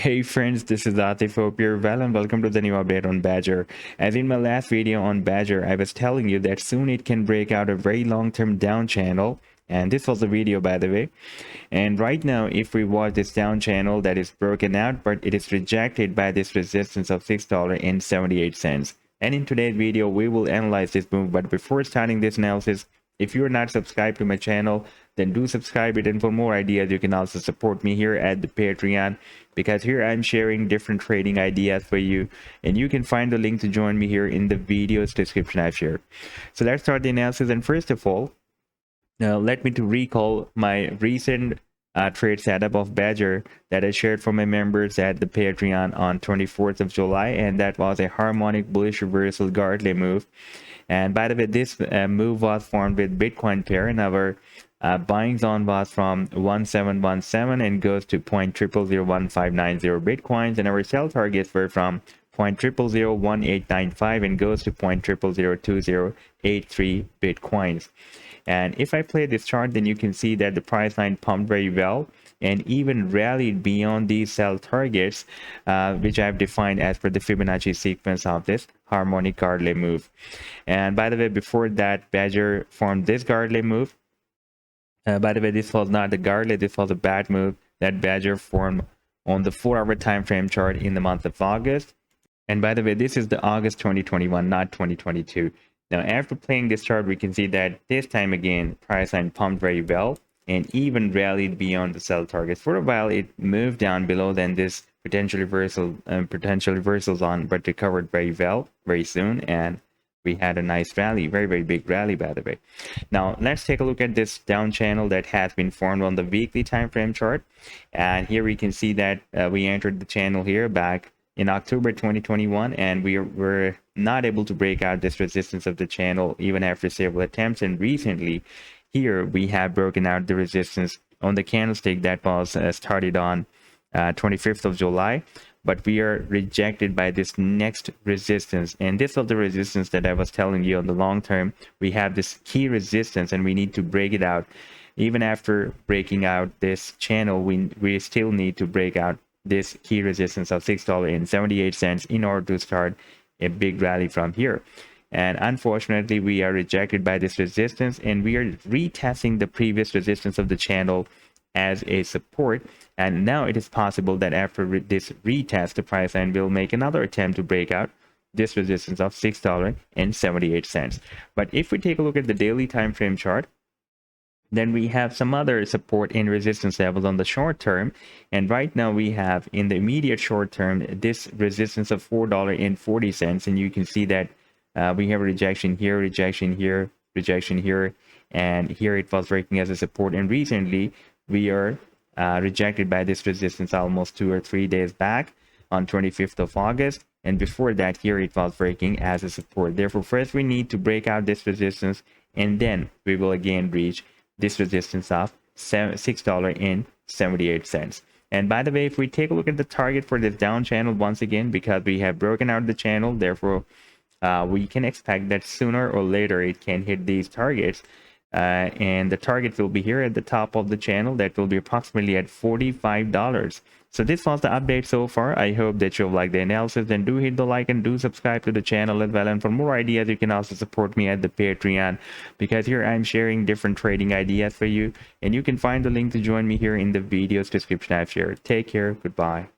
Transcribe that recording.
Hey friends, this is Atif. Hope you're well and welcome to the new update on Badger. As in my last video on Badger, I was telling you that soon it can break out a very long-term down channel, and this was the video by the way. And right now, if we watch this down channel that is broken out, but it is rejected by this resistance of $6.78. And in today's video, we will analyze this move. But before starting this analysis, if you're not subscribed to my channel, then do subscribe it. And for more ideas, you can also support me here at the Patreon, because here I'm sharing different trading ideas for you. And you can find the link to join me here in the video's description I've shared. So let's start the analysis. And first of all, let me to recall my recent trade setup of Badger that I shared for my members at the Patreon on 24th of July, and that was a harmonic bullish reversal Gartley move. And by the way, this move was formed with Bitcoin pair, and our buying zone was from 1717 and goes to 0.000159 Bitcoins, and our sell targets were from 0.001895 and goes to 0.002083 Bitcoins. And if I play this chart, then you can see that the price line pumped very well and even rallied beyond these sell targets, which I've defined as per the Fibonacci sequence of this harmonic Gartley move. And by the way, before that, Badger formed this Gartley move. By the way, this was not the Gartley, this was a bad move that Badger formed on the 4-hour time frame chart in the month of August. And by the way, this is the August 2021, not 2022. Now, after playing this chart, we can see that this time again, price line pumped very well and even rallied beyond the sell targets. For a while, it moved down below then this potential reversal zone, but recovered very well very soon, and we had a nice rally, very big rally by the way. Now let's take a look at this down channel that has been formed on the weekly time frame chart. And here we can see that we entered the channel here back in October 2021, and we were not able to break out this resistance of the channel even after several attempts. And recently here we have broken out the resistance on the candlestick that was started on 25th of July, but we are rejected by this next resistance. And this was the resistance that I was telling you on the long term. We have this key resistance and we need to break it out. Even after breaking out this channel, we still need to break out this key resistance of $6.78 in order to start a big rally from here. And unfortunately, we are rejected by this resistance, and we are retesting the previous resistance of the channel as a support. And now it is possible that after this retest, the price line will make another attempt to break out this resistance of $6.78. But if we take a look at the daily time frame chart, then we have some other support and resistance levels on the short term. And right now we have in the immediate short term this resistance of $4.40, and you can see that we have a rejection here, rejection here, rejection here, and here it was working as a support. And recently we are rejected by this resistance almost 2 or 3 days back on 25th of August, and before that here it was breaking as a support. Therefore, first we need to break out this resistance, and then we will again reach this resistance of $6.78. And by the way, if we take a look at the target for this down channel once again, because we have broken out the channel, therefore we can expect that sooner or later it can hit these targets. And the target will be here at the top of the channel. That will be approximately at $45. So this was the update so far. I hope that you'll like the analysis, and do hit the like and do subscribe to the channel as well. And for more ideas, you can also support me at the Patreon, because here I'm sharing different trading ideas for you, and you can find the link to join me here in the video's description I've shared. Take care. Goodbye.